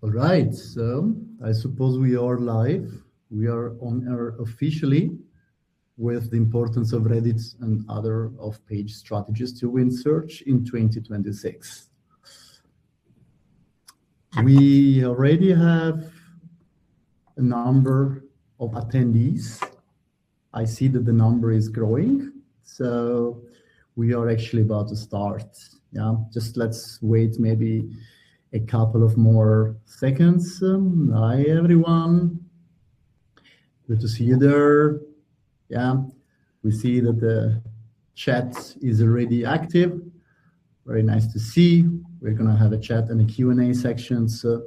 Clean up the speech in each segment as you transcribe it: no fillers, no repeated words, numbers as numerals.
All right, so I suppose we are live. We are on air officially with the importance of Reddit and other off-page strategies to win search in 2026. We already have a number of attendees. I see that the number is growing, so we are actually about to start. Yeah, just let's wait maybe a couple of more seconds. Hi, everyone. Good to see you there. Yeah, we see that the chat is already active. Very nice to see. We're going to have a chat and a Q&A section. So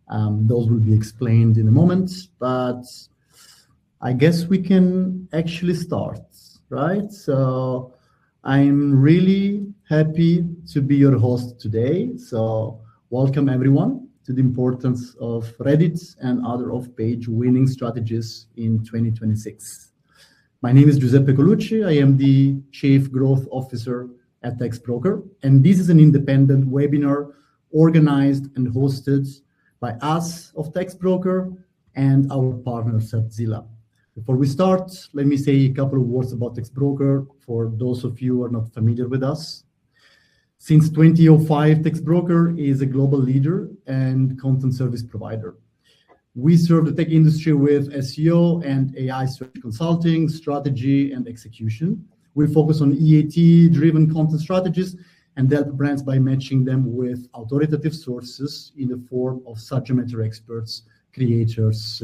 those will be explained in a moment, but I guess we can actually start, right? So I'm really happy to be your host today. So welcome everyone to the importance of Reddit and other off-page winning strategies in 2026. My name is Giuseppe Colucci. I am the Chief Growth Officer at TextBroker, and this is an independent webinar organized and hosted by us of TextBroker and our partner Certzilla. Before we start, let me say a couple of words about TextBroker for those of you who are not familiar with us. Since 2005, TextBroker is a global leader and content service provider. We serve the tech industry with SEO and AI search consulting, strategy, and execution. We focus on EAT-driven content strategies and help brands by matching them with authoritative sources in the form of subject matter experts, creators,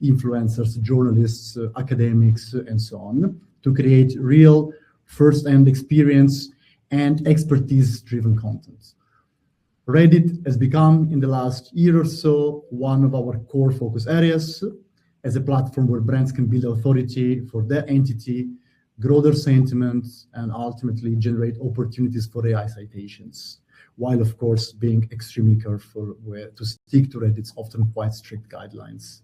influencers, journalists, academics, and so on, to create real first-hand experience and expertise-driven content. Reddit has become, in the last year or so, one of our core focus areas as a platform where brands can build authority for their entity, grow their sentiment, and ultimately generate opportunities for AI citations, while of course being extremely careful to stick to Reddit's often quite strict guidelines.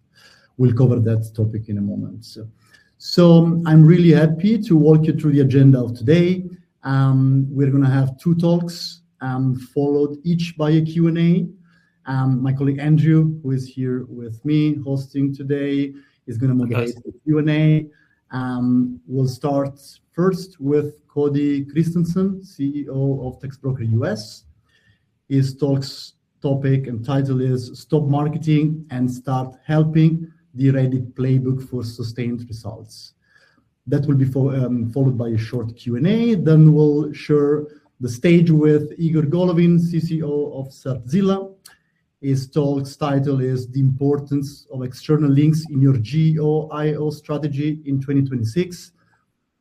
We'll cover that topic in a moment. So I'm really happy to walk you through the agenda of today. We're going to have two talks followed each by a Q&A. My colleague Andrew, who is here with me hosting today, is going to moderate the Q&A. We'll start first with Cody Christensen, CEO of TextBroker US. His talk's topic and title is Stop Marketing and Start Helping, the Reddit Playbook for Sustained Results. That will be followed by a short Q&A. Then we'll share the stage with Igor Golovin, CCO of Certzilla. His talk's title is The Importance of External Links in Your GEO-IO Strategy in 2026.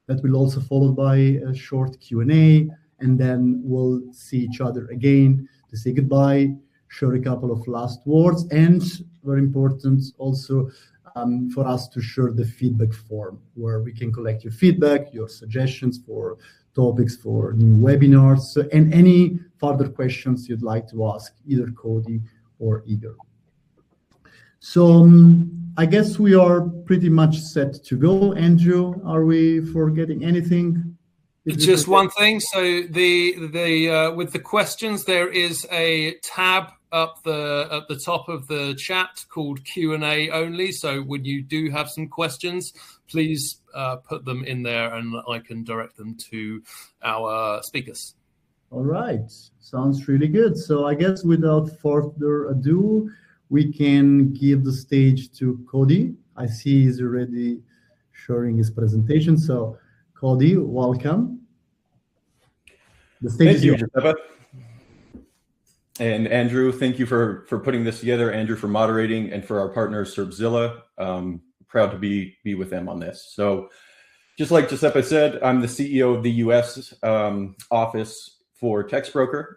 That will also followed by a short Q&A, and then we'll see each other again to say goodbye, share a couple of last words, and very important also for us to share the feedback form where we can collect your feedback, your suggestions for topics for new webinars, and any further questions you'd like to ask either Cody or Igor. So I guess we are pretty much set to go. Andrew, are we forgetting anything? Just one thing. So the with the questions, there is a tab at the top of the chat called Q&A only. So when you do have some questions, please put them in there and I can direct them to our speakers. All right, sounds really good. So I guess without further ado, we can give the stage to Cody. I see he's already sharing his presentation. So Cody, welcome. The stage is yours. Giuseppe. And Andrew, thank you for putting this together, Andrew for moderating, and for our partner Certzilla. Proud to be with them on this. So just like Giuseppe said, I'm the CEO of the US office for TextBroker.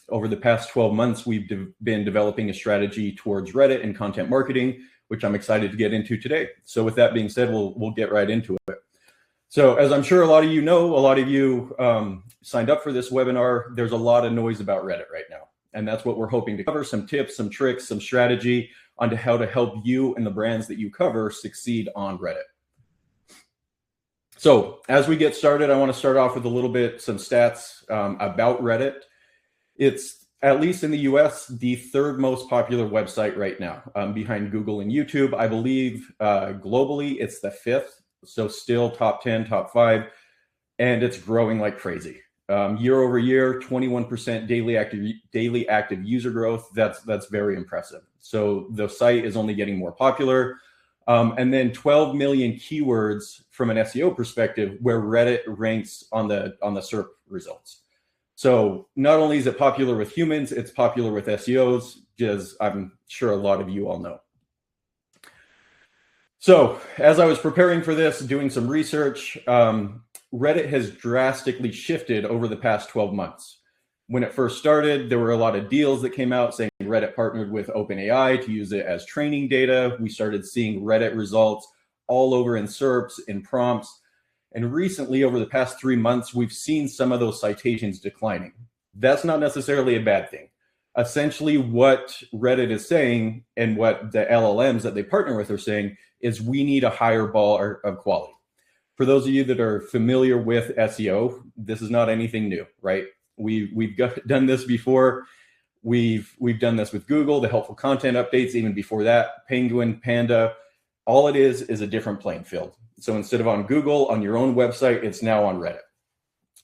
Over the past 12 months, we've been developing a strategy towards Reddit and content marketing, which I'm excited to get into today. So with that being said, we'll get right into it. So as I'm sure a lot of you know, a lot of you signed up for this webinar, there's a lot of noise about Reddit right now. And that's what we're hoping to cover, some tips, some tricks, some strategy on how to help you and the brands that you cover succeed on Reddit. So as we get started, I want to start off with a little bit, some stats about Reddit. It's at least in the US, the third most popular website right now, behind Google and YouTube. I believe globally it's the fifth, so still top 10, top 5, and it's growing like crazy. Year over year, 21% daily active user growth. That's very impressive. So the site is only getting more popular. And then 12 million keywords from an SEO perspective, where Reddit ranks on the SERP results. So not only is it popular with humans, it's popular with SEOs, as I'm sure a lot of you all know. So as I was preparing for this, doing some research, Reddit has drastically shifted over the past 12 months. When it first started, there were a lot of deals that came out saying Reddit partnered with OpenAI to use it as training data. We started seeing Reddit results all over in SERPs, in prompts. And recently, over the past 3 months, we've seen some of those citations declining. That's not necessarily a bad thing. Essentially, what Reddit is saying and what the LLMs that they partner with are saying is we need a higher bar of quality. For those of you that are familiar with SEO, this is not anything new, right? We've done this before. We've done this with Google, the helpful content updates, even before that, Penguin, Panda. All it is a different playing field. So instead of on Google, on your own website, it's now on Reddit,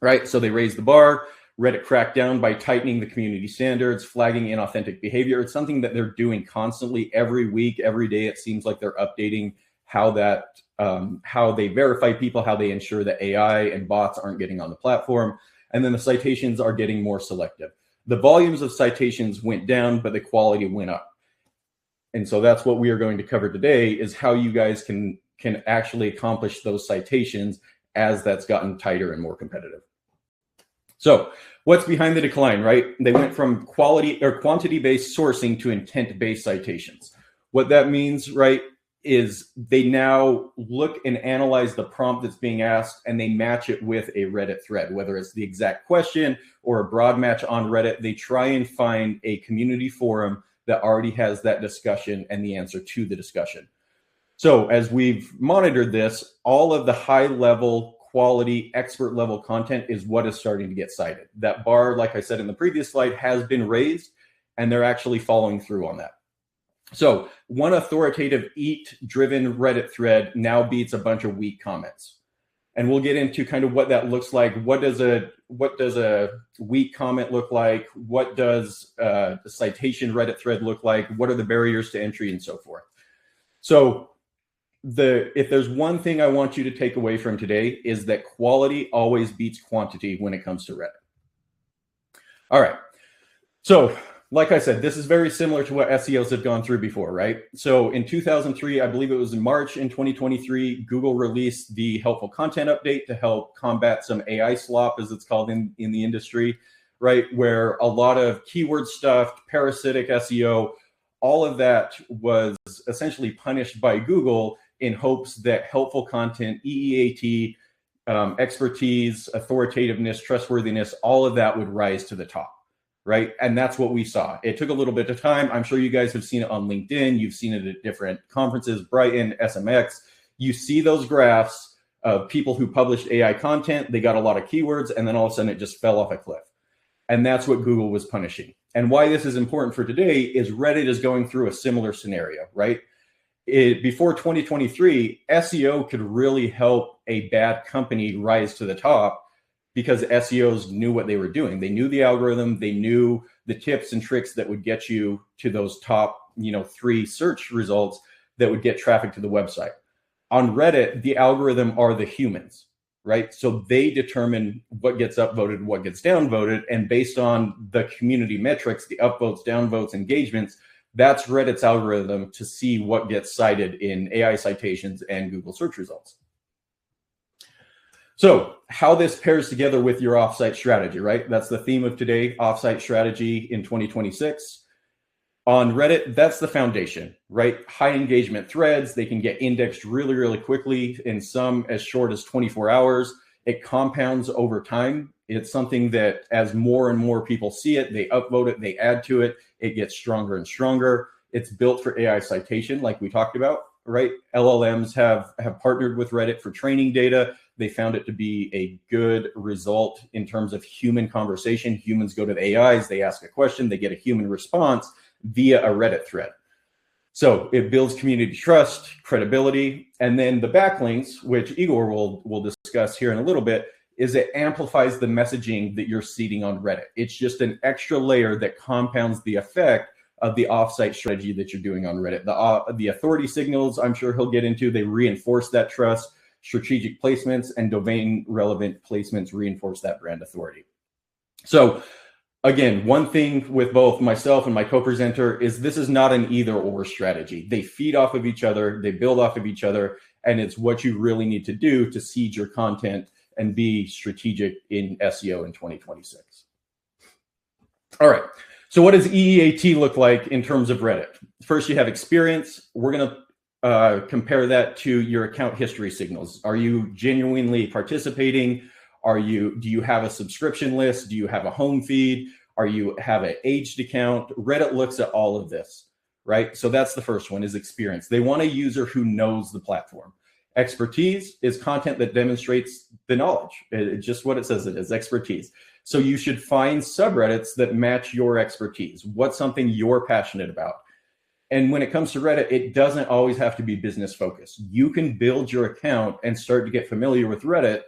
right? So they raised the bar. Reddit cracked down by tightening the community standards, flagging inauthentic behavior. It's something that they're doing constantly, every week, every day. It seems like they're updating how they verify people, how they ensure that AI and bots aren't getting on the platform. And then the citations are getting more selective. The volumes of citations went down, but the quality went up. And so that's what we are going to cover today, is how you guys can actually accomplish those citations as that's gotten tighter and more competitive. So what's behind the decline, right? They went from quality or quantity-based sourcing to intent-based citations. What that means, right, is they now look and analyze the prompt that's being asked, and they match it with a Reddit thread, whether it's the exact question or a broad match on Reddit. They try and find a community forum that already has that discussion and the answer to the discussion. So as we've monitored this, all of the high level, quality, expert level content is what is starting to get cited. That bar, like I said in the previous slide, has been raised, and they're actually following through on that. So one authoritative EAT-driven Reddit thread now beats a bunch of weak comments. And we'll get into kind of what that looks like. What does a weak comment look like? What does the citation Reddit thread look like? What are the barriers to entry and so forth? So if there's one thing I want you to take away from today, is that quality always beats quantity when it comes to Reddit. All right. So like I said, this is very similar to what SEOs have gone through before, right? So in 2003, I believe it was in March in 2023, Google released the helpful content update to help combat some AI slop, as it's called in the industry, right? Where a lot of keyword stuff, parasitic SEO, all of that was essentially punished by Google in hopes that helpful content, EEAT, expertise, authoritativeness, trustworthiness, all of that would rise to the top. Right. And that's what we saw. It took a little bit of time. I'm sure you guys have seen it on LinkedIn. You've seen it at different conferences, Brighton, SMX. You see those graphs of people who published AI content. They got a lot of keywords, and then all of a sudden it just fell off a cliff. And that's what Google was punishing. And why this is important for today is Reddit is going through a similar scenario, right? Before 2023, SEO could really help a bad company rise to the top, because SEOs knew what they were doing. They knew the algorithm, they knew the tips and tricks that would get you to those top, 3 search results that would get traffic to the website. On Reddit, the algorithm are the humans, right? So they determine what gets upvoted, what gets downvoted, and based on the community metrics, the upvotes, downvotes, engagements, that's Reddit's algorithm to see what gets cited in AI citations and Google search results. So how this pairs together with your offsite strategy, right? That's the theme of today, offsite strategy in 2026. On Reddit, that's the foundation, right? High engagement threads, they can get indexed really, really quickly, in some as short as 24 hours. It compounds over time. It's something that as more and more people see it, they upvote it, they add to it, it gets stronger and stronger. It's built for AI citation, like we talked about, right? LLMs have partnered with Reddit for training data. They found it to be a good result in terms of human conversation. Humans go to the AIs, they ask a question, they get a human response via a Reddit thread. So it builds community trust, credibility, and then the backlinks, which Igor will discuss here in a little bit, is it amplifies the messaging that you're seeding on Reddit. It's just an extra layer that compounds the effect of the offsite strategy that you're doing on Reddit. The authority signals, I'm sure he'll get into, they reinforce that trust. Strategic placements and domain relevant placements reinforce that brand authority. So again, one thing with both myself and my co-presenter is this is not an either or strategy. They feed off of each other, they build off of each other, and it's what you really need to do to seed your content and be strategic in SEO in 2026. All right. So what does EEAT look like in terms of Reddit? First, you have experience. We're going to compare that to your account history signals. Are you genuinely participating? Do you have a subscription list? Do you have a home feed? You have an aged account? Reddit looks at all of this, right? So that's the first one, is experience. They want a user who knows the platform. Expertise is content that demonstrates the knowledge. It's just what it says it is, expertise. So you should find subreddits that match your expertise. What's something you're passionate about? And when it comes to Reddit, it doesn't always have to be business focused. You can build your account and start to get familiar with Reddit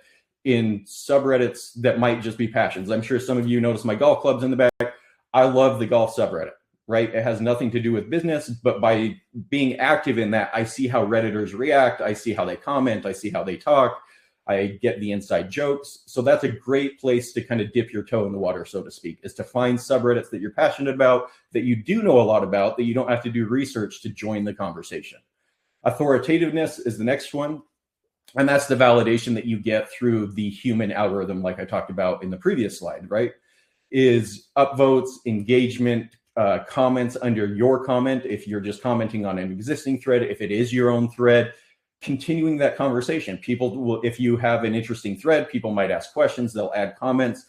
in subreddits that might just be passions. I'm sure some of you notice my golf clubs in the back. I love the golf subreddit, right? It has nothing to do with business, but by being active in that, I see how Redditors react. I see how they comment. I see how they talk. I get the inside jokes. So that's a great place to kind of dip your toe in the water, so to speak, is to find subreddits that you're passionate about, that you do know a lot about, that you don't have to do research to join the conversation. Authoritativeness is the next one. And that's the validation that you get through the human algorithm, like I talked about in the previous slide, right? Is upvotes, engagement, comments under your comment. If you're just commenting on an existing thread, if it is your own thread, continuing that conversation. People will, if you have an interesting thread, people might ask questions, they'll add comments,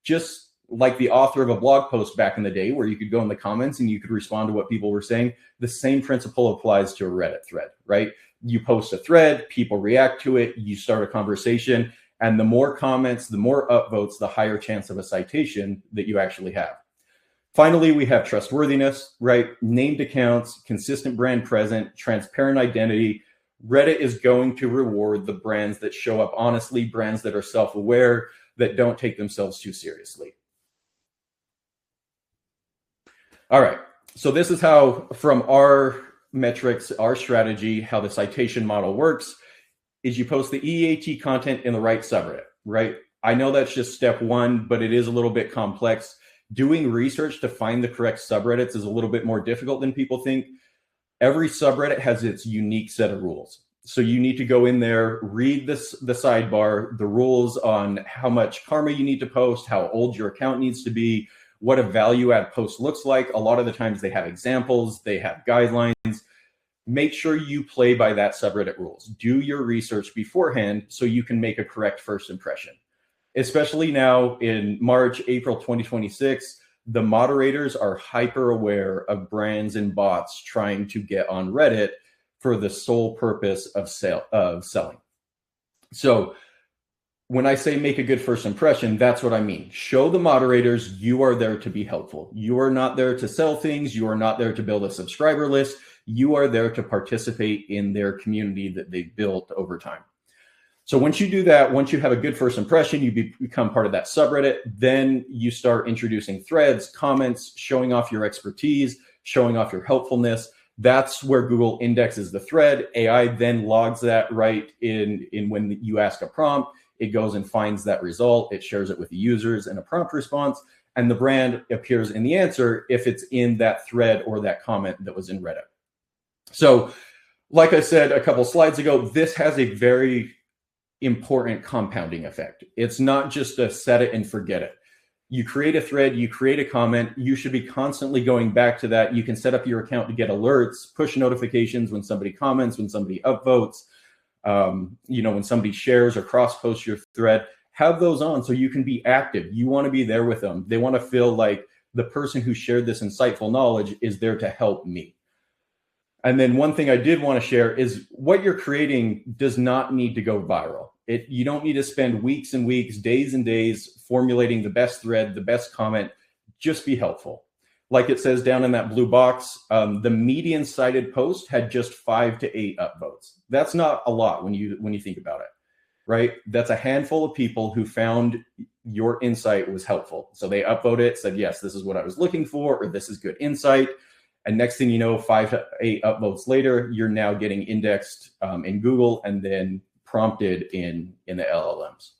just like the author of a blog post back in the day where you could go in the comments and you could respond to what people were saying. The same principle applies to a Reddit thread, right? You post a thread, people react to it, you start a conversation, and the more comments, the more upvotes, the higher chance of a citation that you actually have. Finally, we have trustworthiness, right? Named accounts, consistent brand present, transparent identity. Reddit is going to reward the brands that show up honestly, brands that are self-aware, that don't take themselves too seriously. All right, so this is how, from our metrics, our strategy, how the citation model works, is you post the EEAT content in the right subreddit, right? I know that's just step one, but it is a little bit complex. Doing research to find the correct subreddits is a little bit more difficult than people think. Every subreddit has its unique set of rules. So you need to go in there, read the sidebar, the rules on how much karma you need to post, how old your account needs to be, what a value add post looks like. A lot of the times they have examples, they have guidelines. Make sure you play by that subreddit rules. Do your research beforehand so you can make a correct first impression. Especially now in March, April 2026, the moderators are hyper aware of brands and bots trying to get on Reddit for the sole purpose of selling. So when I say make a good first impression, that's what I mean. Show the moderators you are there to be helpful. You are not there to sell things. You are not there to build a subscriber list. You are there to participate in their community that they've built over time. So once you do that, once you have a good first impression, you become part of that subreddit, then you start introducing threads, comments, showing off your expertise, showing off your helpfulness. That's where Google indexes the thread. AI then logs that right in when you ask a prompt. It goes and finds that result. It shares it with the users in a prompt response, and the brand appears in the answer if it's in that thread or that comment that was in Reddit. So like I said a couple slides ago, this has a very important compounding effect. It's not just a set it and forget it. You create a thread, you create a comment, you should be constantly going back to that. You can set up your account to get alerts, push notifications when somebody comments, when somebody upvotes, when somebody shares or cross posts your thread. Have those on so you can be active. You want to be there with them. They want to feel like the person who shared this insightful knowledge is there to help me. And then one thing I did want to share is what you're creating does not need to go viral. You don't need to spend weeks and weeks, days and days formulating the best thread, the best comment. Just be helpful. Like it says down in that blue box, the median cited post had just 5 to 8 upvotes. That's not a lot when you think about it, right? That's a handful of people who found your insight was helpful. So they upvoted it, said, yes, this is what I was looking for, or this is good insight. And next thing you know, 5 to 8 upvotes later, you're now getting indexed in Google and then prompted in the LLMs.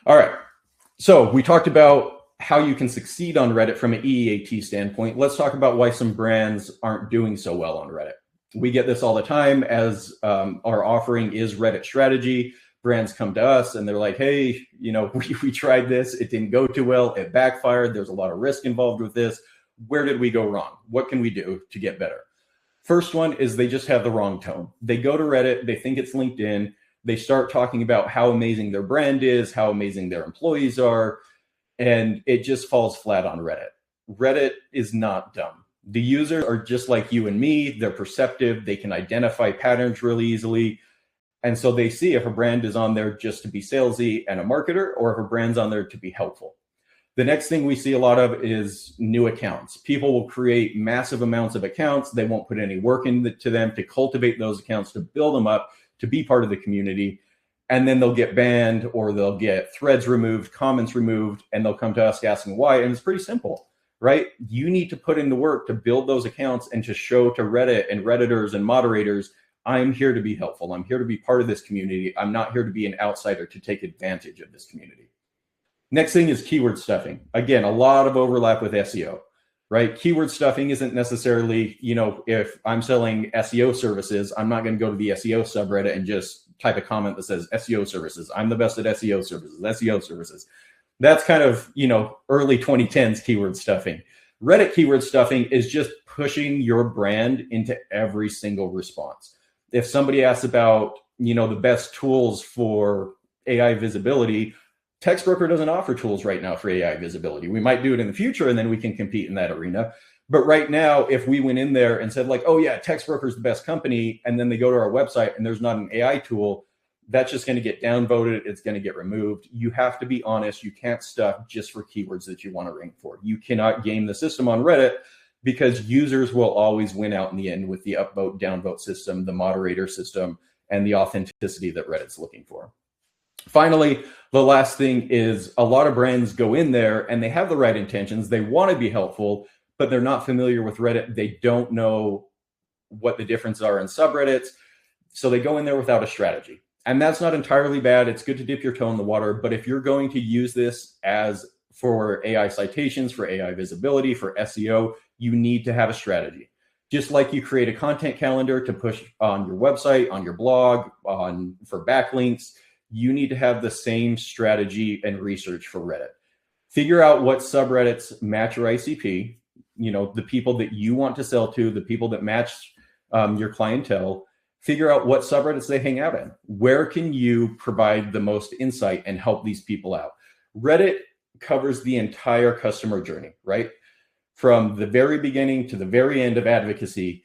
All right. So we talked about how you can succeed on Reddit from an EEAT standpoint. Let's talk about why some brands aren't doing so well on Reddit. We get this all the time as our offering is Reddit strategy. Brands come to us and they're like, hey, we tried this. It didn't go too well. It backfired. There's a lot of risk involved with this. Where did we go wrong? What can we do to get better? First one is they just have the wrong tone. They go to Reddit. They think it's LinkedIn. They start talking about how amazing their brand is, how amazing their employees are. And it just falls flat on Reddit. Reddit is not dumb. The users are just like you and me. They're perceptive. They can identify patterns really easily. And so they see if a brand is on there just to be salesy and a marketer, or if a brand's on there to be helpful. The next thing we see a lot of is new accounts. People will create massive amounts of accounts. They won't put any work into them to cultivate those accounts, to build them up, to be part of the community. And then they'll get banned, or they'll get threads removed, comments removed, and they'll come to us asking why. And it's pretty simple, right? You need to put in the work to build those accounts and to show to Reddit and Redditors and moderators, I'm here to be helpful. I'm here to be part of this community. I'm not here to be an outsider to take advantage of this community. Next thing is keyword stuffing. Again, a lot of overlap with SEO, right? Keyword stuffing isn't necessarily, if I'm selling SEO services, I'm not going to go to the SEO subreddit and just type a comment that says SEO services. I'm the best at SEO services, SEO services. That's kind of, early 2010s keyword stuffing. Reddit keyword stuffing is just pushing your brand into every single response. If somebody asks about, the best tools for AI visibility, TextBroker doesn't offer tools right now for AI visibility. We might do it in the future and then we can compete in that arena. But right now, if we went in there and said like, oh yeah, TextBroker is the best company, and then they go to our website and there's not an AI tool, that's just going to get downvoted. It's going to get removed. You have to be honest. You can't stuff just for keywords that you want to rank for. You cannot game the system on Reddit, because users will always win out in the end with the upvote, downvote system, the moderator system, and the authenticity that Reddit's looking for. Finally, the last thing is a lot of brands go in there and they have the right intentions. They want to be helpful, but they're not familiar with Reddit. They don't know what the differences are in subreddits. So they go in there without a strategy. And that's not entirely bad. It's good to dip your toe in the water. But if you're going to use this as for AI citations, for AI visibility, for SEO, you need to have a strategy. Just like you create a content calendar to push on your website, on your blog, for backlinks, you need to have the same strategy and research for Reddit. Figure out what subreddits match your ICP, the people that you want to sell to, the people that match your clientele. Figure out what subreddits they hang out in. Where can you provide the most insight and help these people out? Reddit covers the entire customer journey, right? From the very beginning to the very end of advocacy,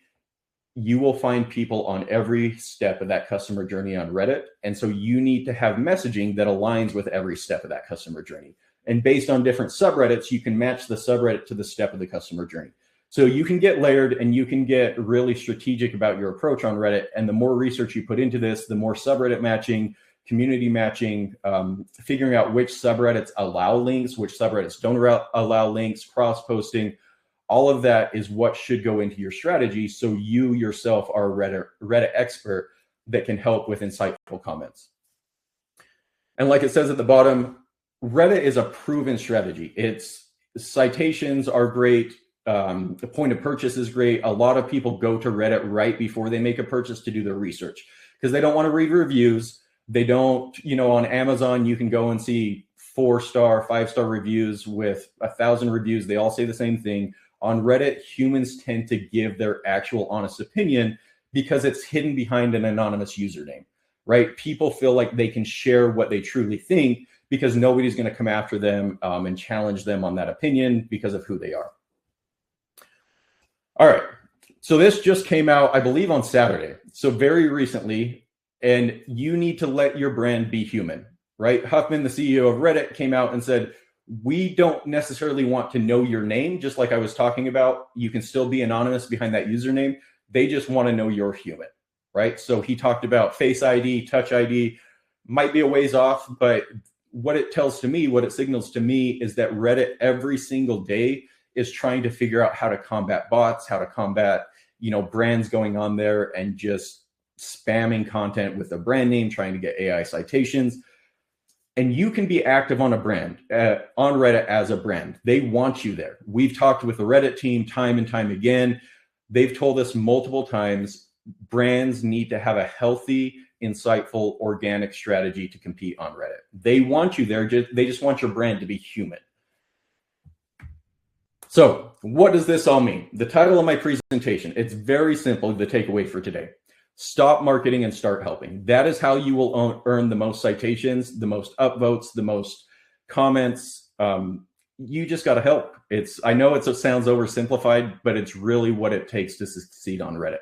you will find people on every step of that customer journey on Reddit. And so you need to have messaging that aligns with every step of that customer journey. And based on different subreddits, you can match the subreddit to the step of the customer journey. So you can get layered and you can get really strategic about your approach on Reddit. And the more research you put into this, the more subreddit matching, community matching, figuring out which subreddits allow links, which subreddits don't allow links, cross-posting. All of that is what should go into your strategy, so you yourself are a Reddit expert that can help with insightful comments. And like it says at the bottom, Reddit is a proven strategy. Its citations are great. The point of purchase is great. A lot of people go to Reddit right before they make a purchase to do their research because they don't want to read reviews. They don't, on Amazon, you can go and see 4-star, 5-star reviews with 1,000 reviews. They all say the same thing. On Reddit, humans tend to give their actual honest opinion because it's hidden behind an anonymous username, right? People feel like they can share what they truly think because nobody's going to come after them and challenge them on that opinion because of who they are. All right. So this just came out, I believe, on Saturday. So very recently, And you need to let your brand be human, right? Huffman, the CEO of Reddit, came out and said, we don't necessarily want to know your name, just like I was talking about. You can still be anonymous behind that username. They just want to know you're human, right? So he talked about Face ID, Touch ID, might be a ways off, but what it tells to me, what it signals to me is that Reddit every single day is trying to figure out how to combat bots, how to combat, brands going on there and just spamming content with a brand name, trying to get AI citations. And you can be active on a brand, on Reddit as a brand. They want you there. We've talked with the Reddit team time and time again. They've told us multiple times, brands need to have a healthy, insightful, organic strategy to compete on Reddit. They want you there. They just want your brand to be human. So what does this all mean? The title of my presentation, it's very simple, the takeaway for today. Stop marketing and start helping. That is how you will earn the most citations, the most upvotes, the most comments. You just got to help. I know it sounds oversimplified, but it's really what it takes to succeed on Reddit.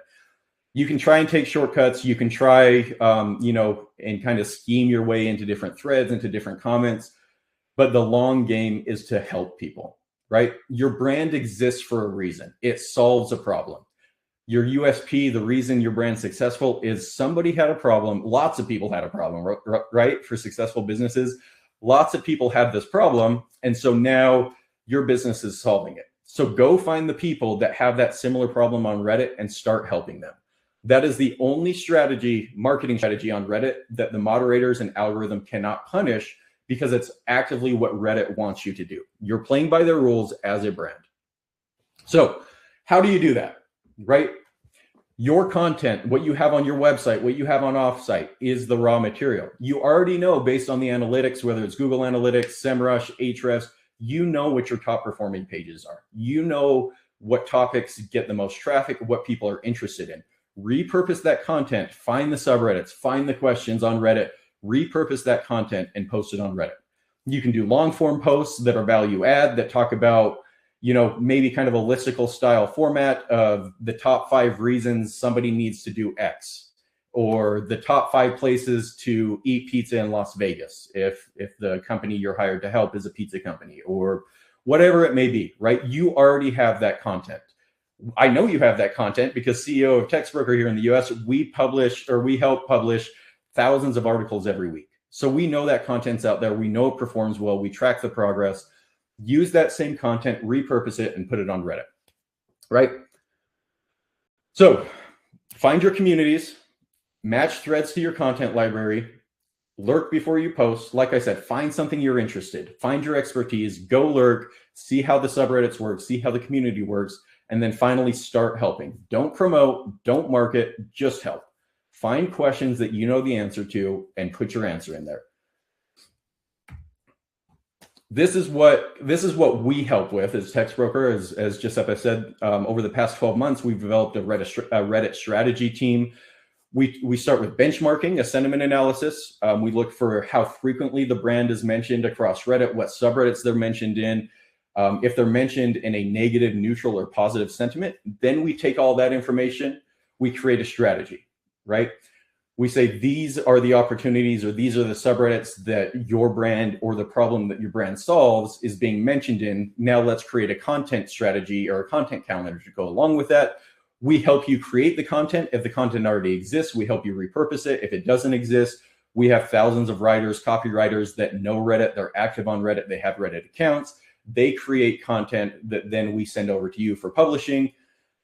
You can try and take shortcuts. You can try, and kind of scheme your way into different threads, into different comments. But the long game is to help people, right? Your brand exists for a reason. It solves a problem. Your USP, the reason your brand's successful is somebody had a problem. Lots of people had a problem, right? For successful businesses, lots of people have this problem. And so now your business is solving it. So go find the people that have that similar problem on Reddit and start helping them. That is the only marketing strategy on Reddit that the moderators and algorithm cannot punish because it's actively what Reddit wants you to do. You're playing by their rules as a brand. So how do you do that? Right? Your content, what you have on your website, what you have on offsite is the raw material. You already know based on the analytics, whether it's Google Analytics, SEMrush, Ahrefs, you know what your top performing pages are. You know what topics get the most traffic, what people are interested in. Repurpose that content, find the subreddits, find the questions on Reddit, repurpose that content and post it on Reddit. You can do long form posts that are value add that talk about maybe kind of a listicle style format of the top 5 reasons somebody needs to do X, or the top 5 places to eat pizza in Las Vegas if the company you're hired to help is a pizza company, or whatever it may be, right? You already have that content. I know you have that content because CEO of Textbroker here in the US, we help publish thousands of articles every week. So we know that content's out there. We know it performs well. We track the progress. Use that same content, repurpose it, and put it on Reddit, right? So find your communities, match threads to your content library, lurk before you post. Like I said, find something you're interested, find your expertise, go lurk, see how the subreddits work, see how the community works, and then finally start helping. Don't promote, don't market, just help. Find questions that you know the answer to and put your answer in there. This is what we help with as Textbroker. As Giuseppe said, over the past 12 months, we've developed a Reddit strategy team. We start with benchmarking, a sentiment analysis. We look for how frequently the brand is mentioned across Reddit, what subreddits they're mentioned in. If they're mentioned in a negative, neutral, or positive sentiment, then we take all that information, we create a strategy, right? We say these are the opportunities or these are the subreddits that your brand or the problem that your brand solves is being mentioned in. Now let's create a content strategy or a content calendar to go along with that. We help you create the content. If the content already exists, we help you repurpose it. If it doesn't exist, we have thousands of writers, copywriters that know Reddit. They're active on Reddit. They have Reddit accounts. They create content that then we send over to you for publishing.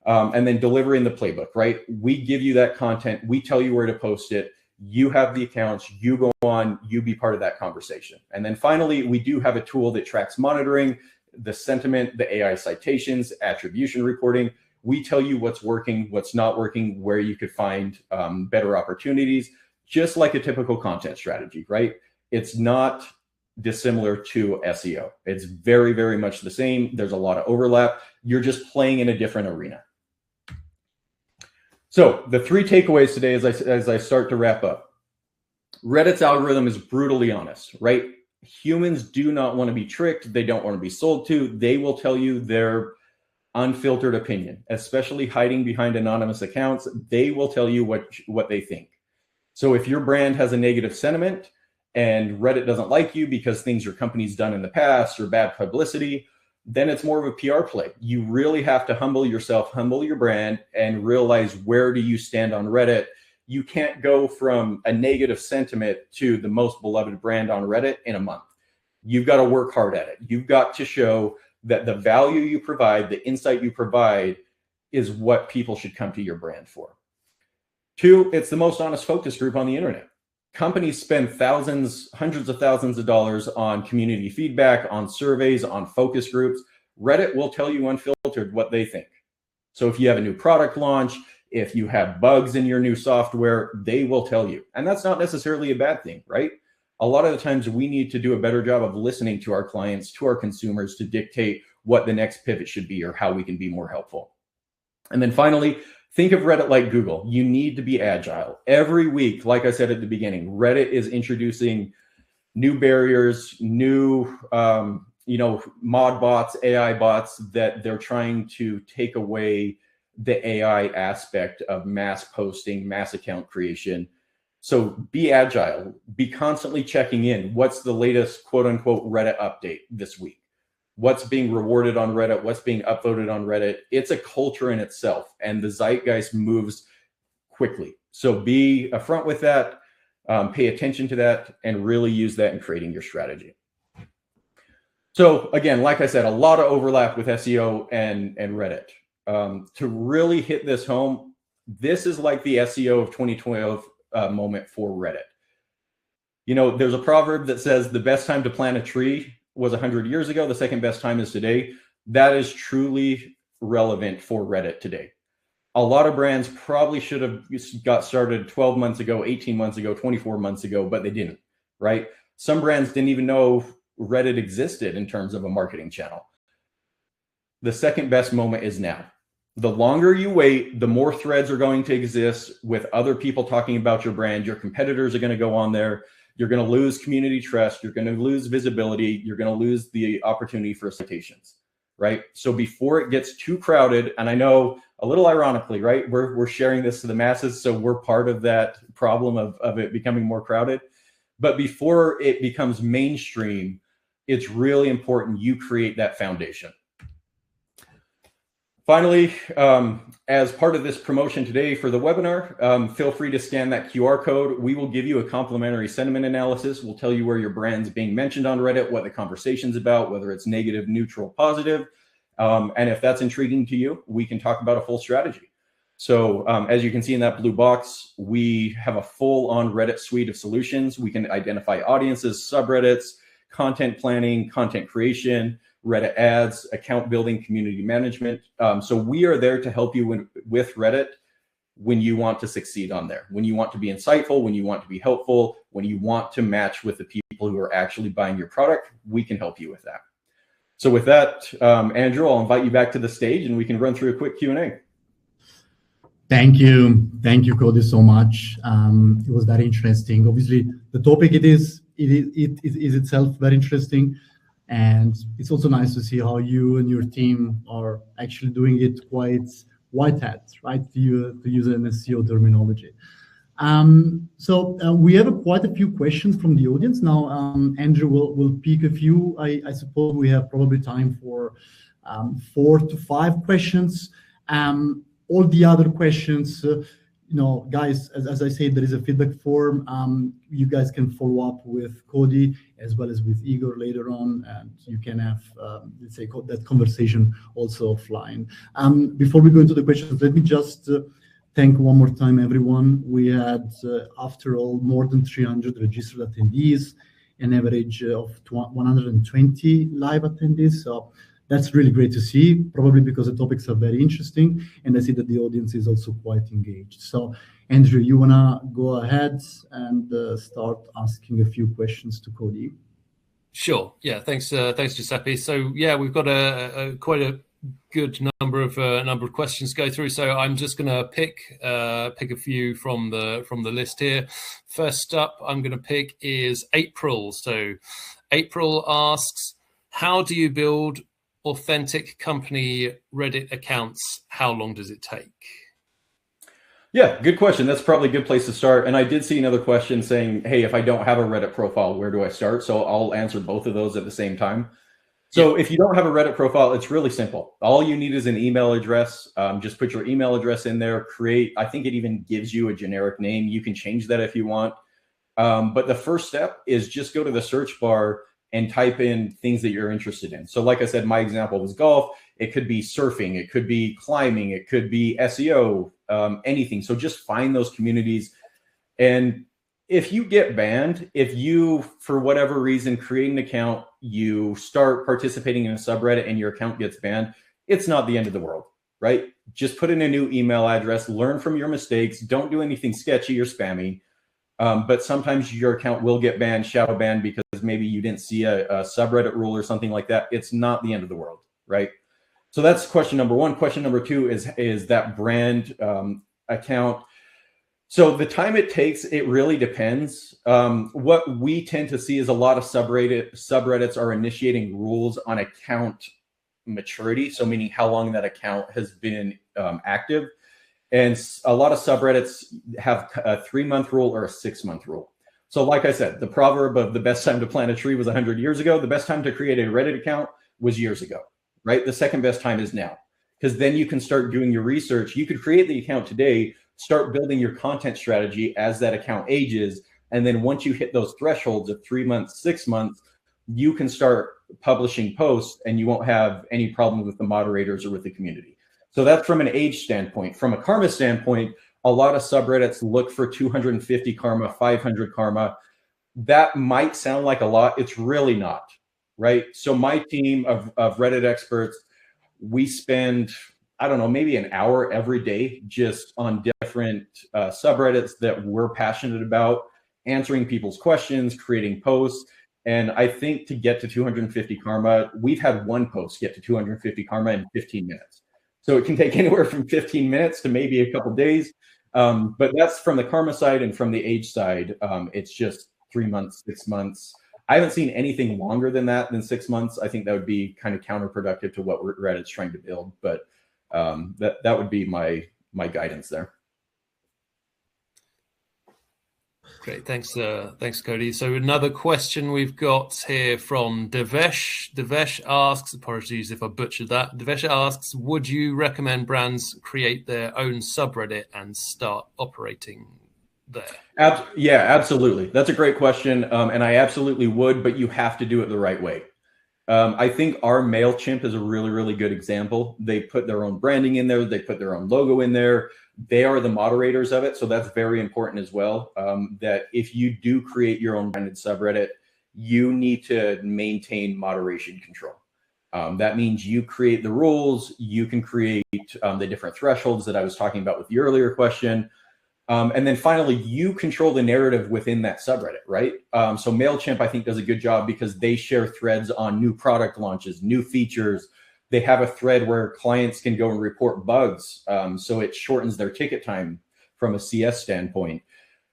And then delivering the playbook, right? We give you that content. We tell you where to post it. You have the accounts. You go on. You be part of that conversation. And then finally, we do have a tool that tracks monitoring, the sentiment, the AI citations, attribution reporting. We tell you what's working, what's not working, where you could find better opportunities, just like a typical content strategy, right? It's not dissimilar to SEO. It's very, very much the same. There's a lot of overlap. You're just playing in a different arena. So the 3 takeaways today as I start to wrap up. Reddit's algorithm is brutally honest, right? Humans do not want to be tricked. They don't want to be sold to. They will tell you their unfiltered opinion, especially hiding behind anonymous accounts. They will tell you what they think. So if your brand has a negative sentiment and Reddit doesn't like you because things your company's done in the past or bad publicity, then it's more of a PR play. You really have to humble yourself, humble your brand, and realize, where do you stand on Reddit? You can't go from a negative sentiment to the most beloved brand on Reddit in a month. You've got to work hard at it. You've got to show that the value you provide, the insight you provide, is what people should come to your brand for. 2, it's the most honest focus group on the internet. Companies spend thousands, hundreds of thousands of dollars on community feedback, on surveys, on focus groups. Reddit will tell you unfiltered what they think. So if you have a new product launch, if you have bugs in your new software, they will tell you. And that's not necessarily a bad thing, right? A lot of the times we need to do a better job of listening to our clients, to our consumers, to dictate what the next pivot should be or how we can be more helpful. And then finally, think of Reddit like Google. You need to be agile. Every week, like I said at the beginning, Reddit is introducing new barriers, new mod bots, AI bots that they're trying to take away the AI aspect of mass posting, mass account creation. So be agile, be constantly checking in. What's the latest quote unquote Reddit update this week? What's being rewarded on Reddit? What's being upvoted on Reddit? It's a culture in itself, and the zeitgeist moves quickly. So be upfront with that, pay attention to that, and really use that in creating your strategy. So again, like I said, a lot of overlap with SEO and Reddit. To really hit this home, this is like the SEO of 2012 moment for Reddit. You know, there's a proverb that says the best time to plant a tree was 100 years ago. The second best time is today. That is truly relevant for Reddit today. A lot of brands probably should have got started 12 months ago, 18 months ago, 24 months ago, but they didn't, right? Some brands didn't even know Reddit existed in terms of a marketing channel. The second best moment is now. The longer you wait, the more threads are going to exist with other people talking about your brand. Your competitors are going to go on there. You're going to lose community trust. You're going to lose visibility. You're going to lose the opportunity for citations, right? So before it gets too crowded, and I know a little ironically, right, we're sharing this to the masses, so we're part of that problem of it becoming more crowded. But before it becomes mainstream, it's really important you create that foundation. Finally, as part of this promotion today for the webinar, feel free to scan that QR code. We will give you a complimentary sentiment analysis. We'll tell you where your brand's being mentioned on Reddit, what the conversation's about, whether it's negative, neutral, positive. And if that's intriguing to you, we can talk about a full strategy. So as you can see in that blue box, we have a full-on Reddit suite of solutions. We can identify audiences, subreddits, content planning, content creation, Reddit ads, account building, community management. So we are there to help you with Reddit when you want to succeed on there, when you want to be insightful, when you want to be helpful, when you want to match with the people who are actually buying your product. We can help you with that. So with that, Andrew, I'll invite you back to the stage and we can run through a quick Q&A. Thank you, Cody, so much. It was very interesting. Obviously, the topic it is itself very interesting. And it's also nice to see how you and your team are actually doing it quite white hat, right? To use an SEO terminology. So we have quite a few questions from the audience. Now, Andrew will pick a few. I suppose we have probably time for 4 to 5 questions. All the other questions, guys, as I said, there is a feedback form. You guys can follow up with Cody as well as with Igor later on, and you can have, let's say, that conversation also offline. Before we go into the questions, let me just thank one more time everyone. We had, after all, more than 300 registered attendees, an average of 120 live attendees. So that's really great to see, probably because the topics are very interesting, and I see that the audience is also quite engaged. So, Andrew, you want to go ahead and start asking a few questions to Cody? Sure. Yeah. Thanks, Giuseppe. So, yeah, we've got quite a good number of questions to go through. So, I'm just going to pick a few from the list here. First up, I'm going to pick is April. So, April asks, how do you build authentic company Reddit accounts? How long does it take? Yeah, good question. That's probably a good place to start. And I did see another question saying, hey, if I don't have a Reddit profile, where do I start? So I'll answer both of those at the same time. So if you don't have a Reddit profile, it's really simple. All you need is an email address. Just put your email address in there, I think it even gives you a generic name. You can change that if you want. But the first step is just go to the search bar and type in things that you're interested in. So like I said, my example was golf. It could be surfing. It could be climbing. It could be SEO, anything. So just find those communities. And if you get banned, if you, for whatever reason, create an account, you start participating in a subreddit and your account gets banned, it's not the end of the world, right? Just put in a new email address, learn from your mistakes. Don't do anything sketchy or spammy. But sometimes your account will get banned, shadow banned, because maybe you didn't see a subreddit rule or something like that. It's not the end of the world, right? So that's question number one. Question number two is that brand account. So the time it takes, it really depends. What we tend to see is a lot of subreddits are initiating rules on account maturity. So meaning how long that account has been active. And a lot of subreddits have a 3-month rule or a 6-month rule. So like I said, the proverb of the best time to plant a tree was 100 years ago. The best time to create a Reddit account was years ago, right? The second best time is now, because then you can start doing your research. You could create the account today, start building your content strategy as that account ages. And then once you hit those thresholds of 3 months, 6 months, you can start publishing posts and you won't have any problem with the moderators or with the community. So that's from an age standpoint. From a karma standpoint, a lot of subreddits look for 250 karma, 500 karma. That might sound like a lot. It's really not, right? So my team of Reddit experts, we spend, I don't know, maybe an hour every day just on different subreddits that we're passionate about, answering people's questions, creating posts. And I think to get to 250 karma, we've had one post get to 250 karma in 15 minutes. So it can take anywhere from 15 minutes to maybe a couple days. But that's from the karma side, and from the age side, it's just 3 months, 6 months. I haven't seen anything longer than that, than 6 months. I think that would be kind of counterproductive to what Reddit's trying to build. But that would be my guidance there. Great, thanks, Cody. So another question we've got here from Devesh. Devesh asks, apologies if I butchered that. Devesh asks, would you recommend brands create their own subreddit and start operating there? Yeah, absolutely. That's a great question, and I absolutely would, but you have to do it the right way. I think our MailChimp is a really, really good example. They put their own branding in there. They put their own logo in there. They are the moderators of it. So that's very important as well, that if you do create your own branded subreddit, you need to maintain moderation control. That means you create the rules. You can create the different thresholds that I was talking about with the earlier question. And then finally, you control the narrative within that subreddit, right? So MailChimp, I think, does a good job because they share threads on new product launches, new features. They have a thread where clients can go and report bugs. So it shortens their ticket time from a CS standpoint.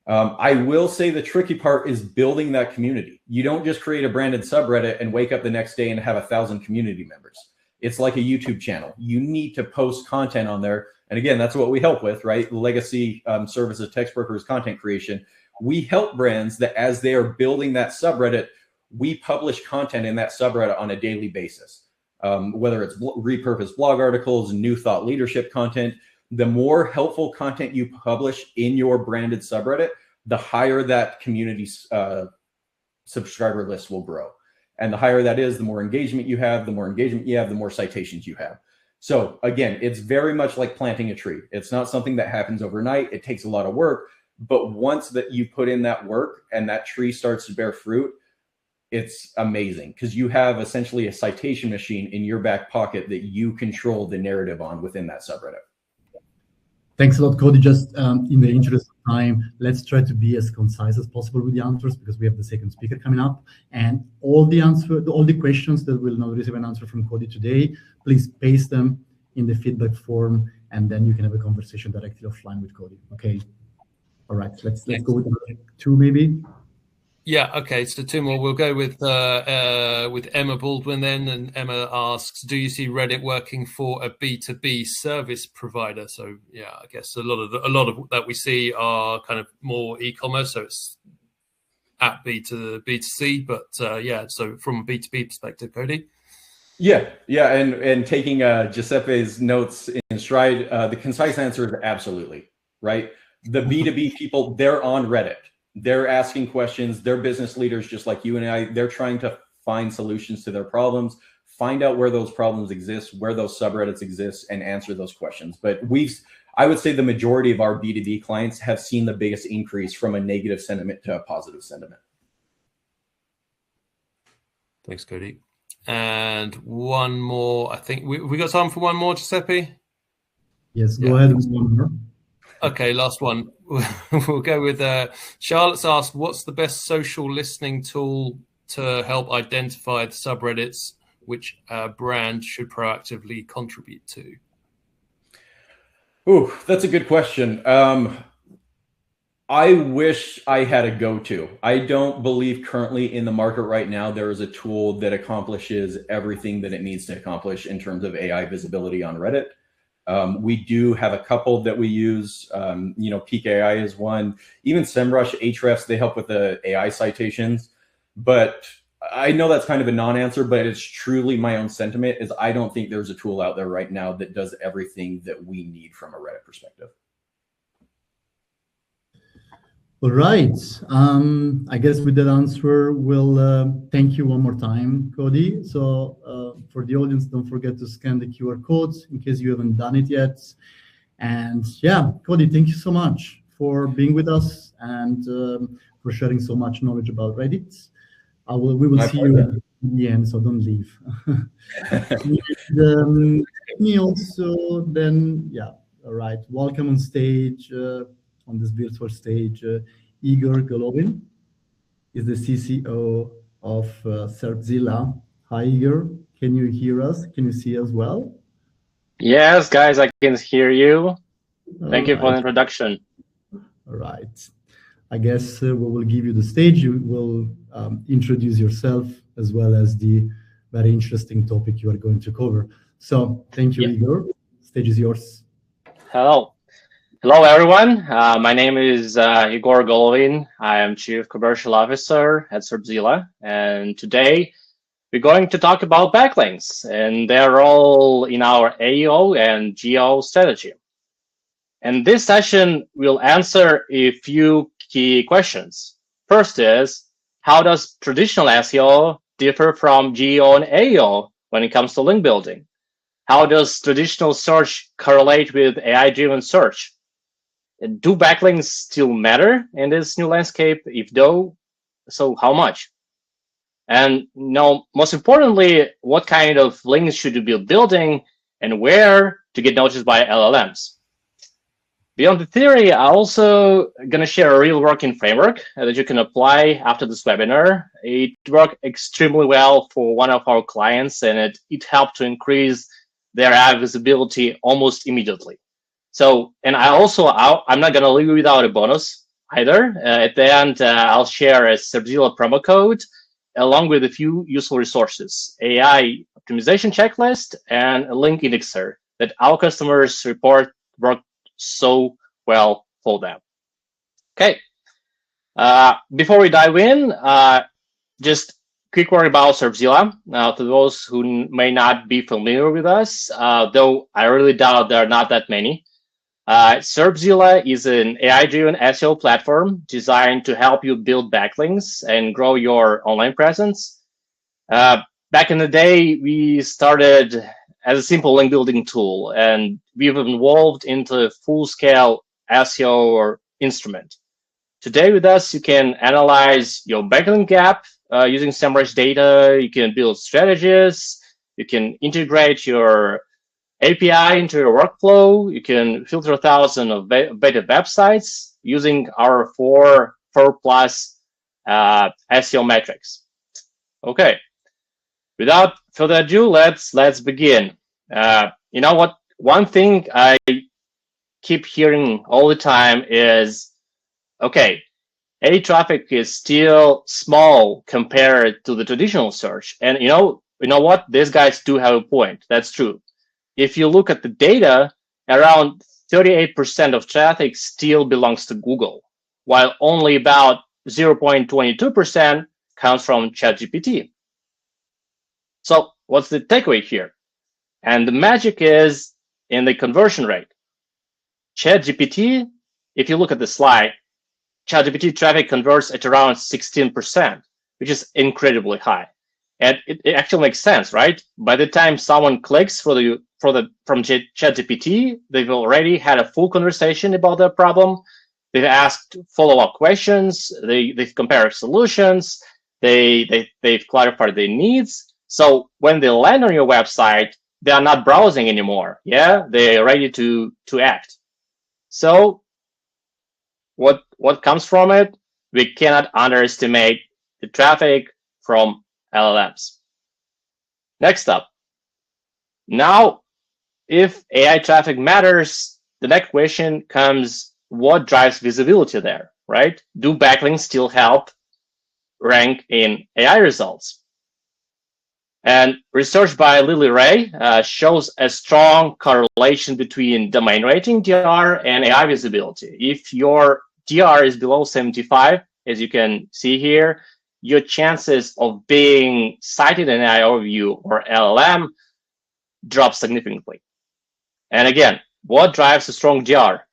I will say the tricky part is building that community. You don't just create a branded subreddit and wake up the next day and have 1,000 community members. It's like a YouTube channel. You need to post content on there. And again, that's what we help with, right? Legacy service of Text Brokers content creation. We help brands that as they are building that subreddit, we publish content in that subreddit on a daily basis. Whether it's repurposed blog articles, new thought leadership content, the more helpful content you publish in your branded subreddit, the higher that community subscriber list will grow. And the higher that is, the more engagement you have, the more citations you have. So again, it's very much like planting a tree. It's not something that happens overnight. It takes a lot of work. But once that you put in that work and that tree starts to bear fruit, it's amazing because you have essentially a citation machine in your back pocket that you control the narrative on within that subreddit. Thanks a lot, Cody. Just in the interest of time, let's try to be as concise as possible with the answers because we have the second speaker coming up. And all the questions that will not receive an answer from Cody today, please paste them in the feedback form, and then you can have a conversation directly offline with Cody. Okay. All right. Let's go with number 2, maybe. Yeah, okay. So two more. We'll go with Emma Baldwin then, and Emma asks, "Do you see Reddit working for a B2B service provider?" So yeah, I guess a lot of that we see are kind of more e-commerce, so it's at B2C. But yeah, so from a B2B perspective, Cody. Yeah, and taking Giuseppe's notes in stride, the concise answer is absolutely, right? The B2B people, they're on Reddit. They're asking questions. They're business leaders just like you and I. They're trying to find solutions to their problems, find out where those problems exist, where those subreddits exist, and answer those questions. But I would say the majority of our B2B clients have seen the biggest increase from a negative sentiment to a positive sentiment. Thanks, Cody. And one more, I think we got time for one more, Giuseppe? Yes, go ahead with one more. Okay, last one. We'll go with Charlotte's asked, what's the best social listening tool to help identify the subreddits which a brand should proactively contribute to? Ooh, that's a good question. I wish I had a go-to. I don't believe currently in the market right now there is a tool that accomplishes everything that it needs to accomplish in terms of AI visibility on Reddit. We do have a couple that we use. Peak AI is one. Even SEMrush, Ahrefs, they help with the AI citations. But I know that's kind of a non-answer, but it's truly my own sentiment is I don't think there's a tool out there right now that does everything that we need from a Reddit perspective. All right. I guess with that answer, we'll thank you one more time, Cody. So for the audience, don't forget to scan the QR codes in case you haven't done it yet. And yeah, Cody, thank you so much for being with us and for sharing so much knowledge about Reddit. We will see you in the end, so don't leave. Me also then, yeah, all right. Welcome on stage. On this virtual stage, Igor Golovin is the CCO of Serbzilla. Hi, Igor. Can you hear us? Can you see us well? Yes, guys, I can hear you. Thank you for the introduction. All right. I guess we will give you the stage. You will introduce yourself as well as the very interesting topic you are going to cover. So thank you, Igor. Stage is yours. Hello, everyone. My name is Igor Golovin. I am Chief Commercial Officer at Serbzilla. And today we're going to talk about backlinks and their role in our AEO and GEO strategy. And this session will answer a few key questions. First is, how does traditional SEO differ from GEO and AEO when it comes to link building? How does traditional search correlate with AI-driven search? Do backlinks still matter in this new landscape? If so how much? And most importantly, what kind of links should you be building and where to get noticed by LLMs? Beyond the theory, I'm also going to share a real working framework that you can apply after this webinar. It worked extremely well for one of our clients, and it helped to increase their ad visibility almost immediately. So, and I'm not going to leave you without a bonus either. At the end, I'll share a Serbzilla promo code along with a few useful resources, AI optimization checklist, and a link indexer that our customers report worked so well for them. Okay. Before we dive in, just quick word about Serbzilla. Now, to those who may not be familiar with us, though I really doubt there are not that many. Serbzilla is an AI-driven SEO platform designed to help you build backlinks and grow your online presence. Back in the day, we started as a simple link building tool, and we've evolved into a full-scale SEO or instrument. Today with us, you can analyze your backlink gap using SEMrush data. You can build strategies. You can integrate your API into your workflow. You can filter 1,000 of beta websites using our 4+ SEO metrics. Okay. Without further ado, let's begin. You know what? One thing I keep hearing all the time is, okay, AI traffic is still small compared to the traditional search. And you know what? These guys do have a point. That's true. If you look at the data, around 38% of traffic still belongs to Google, while only about 0.22% comes from ChatGPT. So what's the takeaway here? And the magic is in the conversion rate. ChatGPT, if you look at the slide, ChatGPT traffic converts at around 16%, which is incredibly high. And it actually makes sense, right? By the time someone clicks from ChatGPT, they've already had a full conversation about their problem. They've asked follow-up questions. They've compared solutions. They've clarified their needs. So when they land on your website, they are not browsing anymore. Yeah, they're ready to act. So what comes from it? We cannot underestimate the traffic from LLMs. Next up. Now, if AI traffic matters, the next question comes, what drives visibility there, right? Do backlinks still help rank in AI results? And research by Lily Ray shows a strong correlation between domain rating, DR, and AI visibility. If your DR is below 75, as you can see here, your chances of being cited in AI overview or LLM drop significantly. And again, what drives a strong DR?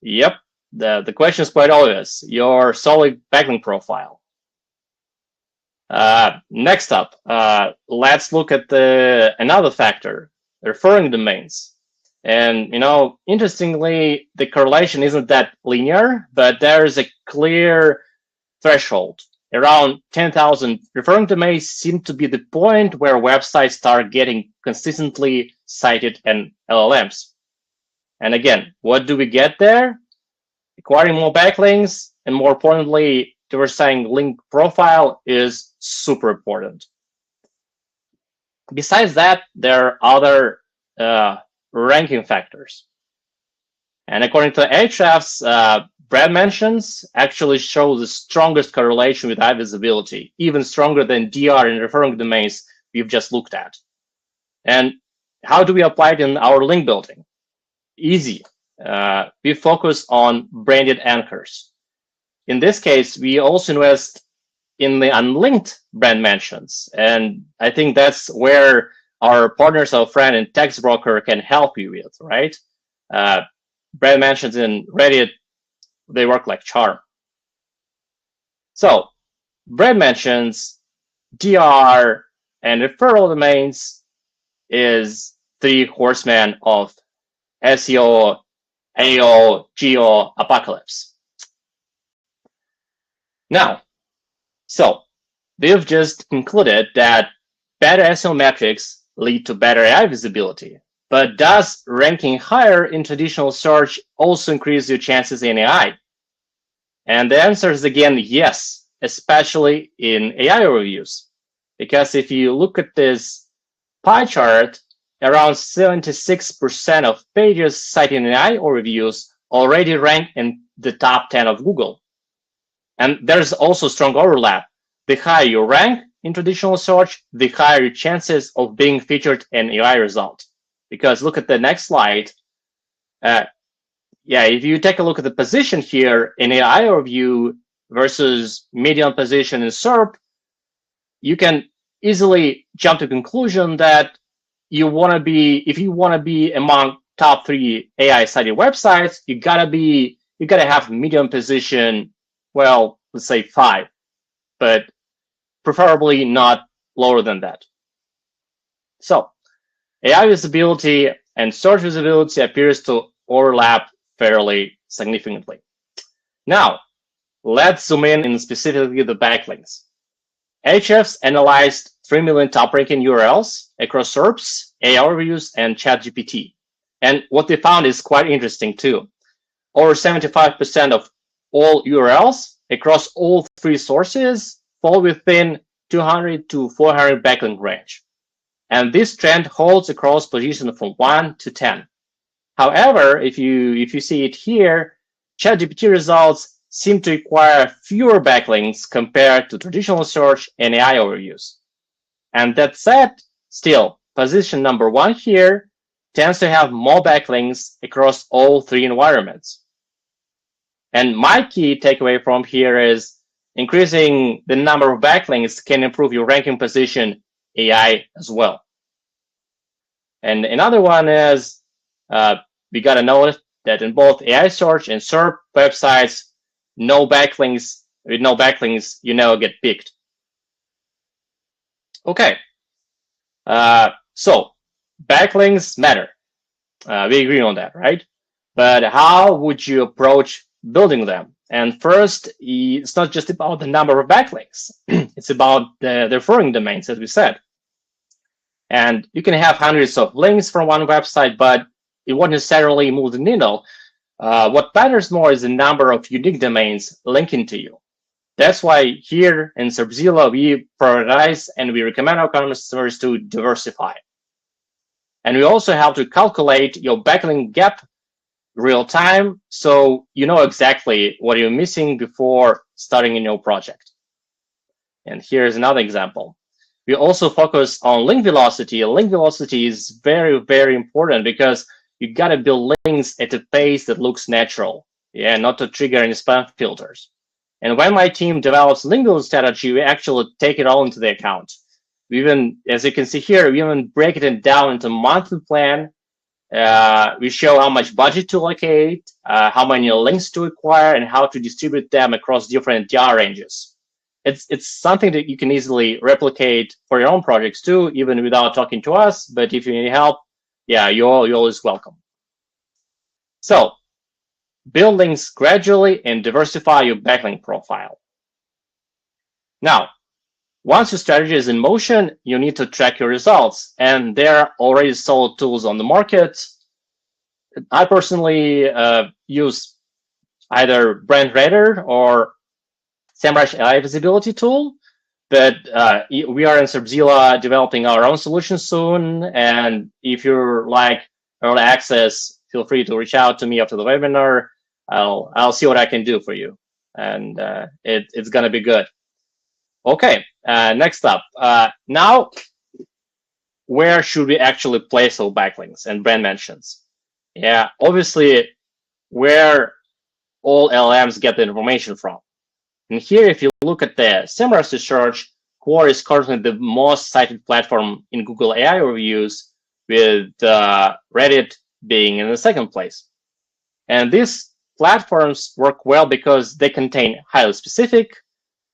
Yep, the question is quite obvious. Your solid backlink profile. Next up, let's look at another factor, referring domains. And interestingly, the correlation isn't that linear, but there is a clear threshold. Around 10,000 referring domains seem to be the point where websites start getting consistently cited in LLMs. And again, what do we get there? Acquiring more backlinks, and more importantly, diversifying link profile is super important. Besides that, there are other ranking factors. And according to Ahrefs, brand mentions actually show the strongest correlation with high visibility, even stronger than DR in referring domains we've just looked at. And how do we apply it in our link building? Easy. We focus on branded anchors. In this case, we also invest in the unlinked brand mentions. And I think that's where our partners, our friend and text broker can help you with, right? Brand mentions in Reddit, they work like charm. So brand mentions, DR, and referral domains is three horsemen of SEO, AO, GEO apocalypse. Now, so we've just concluded that better SEO metrics lead to better AI visibility. But does ranking higher in traditional search also increase your chances in AI? And the answer is again, yes, especially in AI overviews. Because if you look at this pie chart, around 76% of pages citing AI overviews already rank in the top 10 of Google. And there's also strong overlap. The higher you rank in traditional search, the higher your chances of being featured in AI result. Because look at the next slide. If you take a look at the position here in AI overview versus median position in SERP, you can easily jump to the conclusion that if you want to be among top 3 AI cited websites, you gotta have median position, well, let's say 5, but preferably not lower than that. So AI visibility and search visibility appears to overlap fairly significantly. Now, let's zoom in specifically the backlinks. Ahrefs analyzed 3 million top-ranking URLs across SERPs, AI overviews, and ChatGPT. And what they found is quite interesting too. Over 75% of all URLs across all 3 sources fall within 200 to 400 backlink range. And this trend holds across positions from 1 to 10. However, if you see it here, ChatGPT results seem to require fewer backlinks compared to traditional search and AI overviews. And that said, still, position number 1 here tends to have more backlinks across all 3 environments. And my key takeaway from here is increasing the number of backlinks can improve your ranking position AI as well. And another one is we got to note that in both AI search and SERP websites, with no backlinks, you never get picked. Okay. So backlinks matter. We agree on that, right? But how would you approach building them? And first, it's not just about the number of backlinks. It's about the referring domains, as we said. And you can have hundreds of links from one website, but it won't necessarily move the needle. What matters more is the number of unique domains linking to you. That's why here in SERPzilla, we prioritize and we recommend our customers to diversify. And we also have to calculate your backlink gap real time, so you know exactly what you're missing before starting a new project. And here's another example. We also focus on link velocity. Link velocity is very, very important because you got to build links at a pace that looks natural, not to trigger any spam filters. And when my team develops link building strategy, we actually take it all into the account. We even, as you can see here, we even break it down into monthly plan. We show how much budget to allocate, how many links to acquire, and how to distribute them across different DR ranges. It's something that you can easily replicate for your own projects too, even without talking to us. But if you need help, you're always welcome. So build links gradually and diversify your backlink profile. Now, once your strategy is in motion, you need to track your results, and there are already solid tools on the market. I personally use either Brand Radar or SEMrush AI visibility tool, but we are in SERPzilla developing our own solution soon. And if you're like early access, feel free to reach out to me after the webinar. I'll see what I can do for you, and it's gonna be good. Okay, next up. Now, where should we actually place our backlinks and brand mentions? Obviously, where all LLMs get the information from. And here, if you look at the SEMrush search, Core is currently the most cited platform in Google AI reviews, with Reddit being in the second place. And these platforms work well because they contain highly specific,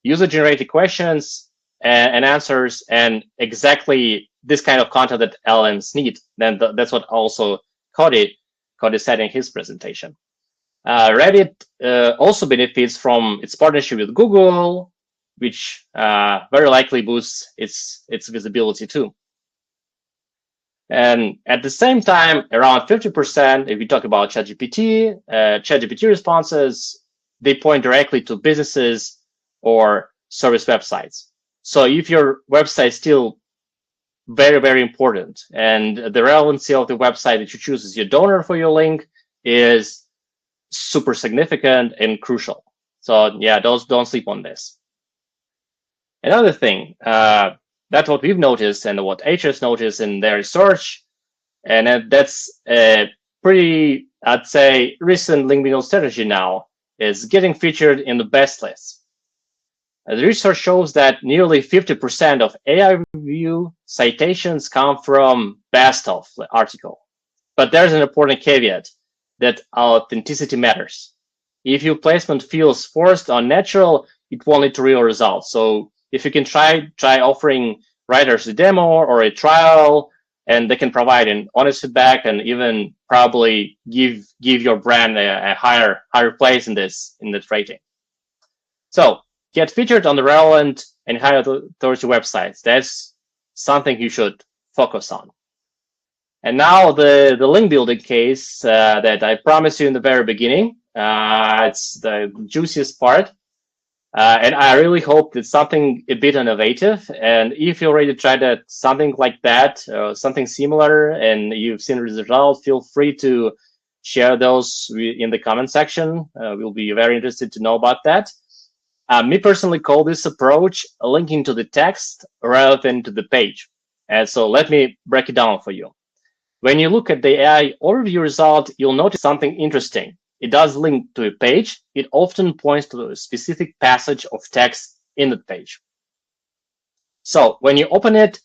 user-generated questions and answers, and exactly this kind of content that LLMs need. Then that's what also Cody said in his presentation. Reddit also benefits from its partnership with Google, which very likely boosts its visibility too. And at the same time, around 50%, if we talk about ChatGPT responses, they point directly to businesses or service websites. So if your website is still very, very important, and the relevancy of the website that you choose as your donor for your link is super significant and crucial. So don't sleep on this. Another thing, that's what we've noticed and what HS noticed in their research, and that's a pretty, I'd say, recent link building strategy now, is getting featured in the best lists. The research shows that nearly 50% of AI review citations come from best of article. But there's an important caveat that authenticity matters. If your placement feels forced or natural, it won't lead to real results. So if you can try offering writers a demo or a trial, and they can provide an honest feedback and even probably give your brand a higher place in this rating. So get featured on the relevant and high authority websites. That's something you should focus on. And now the link building case that I promised you in the very beginning. It's the juiciest part. And I really hope it's something a bit innovative. And if you already tried something like that, something similar, and you've seen the result, feel free to share those in the comment section. We'll be very interested to know about that. Me personally call this approach linking to the text rather than to the page. And so let me break it down for you. When you look at the AI overview result, you'll notice something interesting. It does link to a page. It often points to a specific passage of text in the page. So when you open it,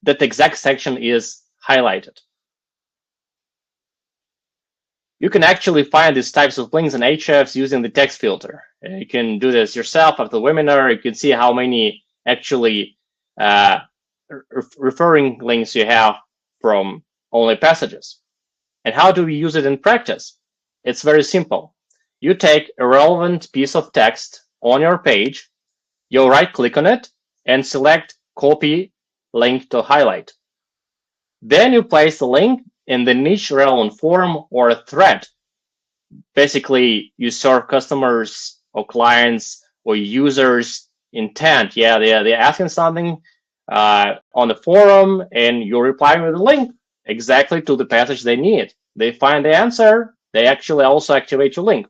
that exact section is highlighted. You can actually find these types of links in Ahrefs using the text filter. You can do this yourself after the webinar. You can see how many actually referring links you have from only passages. And how do we use it in practice? It's very simple. You take a relevant piece of text on your page, you right-click on it, and select Copy Link to Highlight. Then you place the link in the niche relevant forum or a thread. Basically, you serve customers or clients or users intent. Yeah, they're asking something on the forum, and you're replying with a link exactly to the passage they need. They find the answer, they actually also activate your link.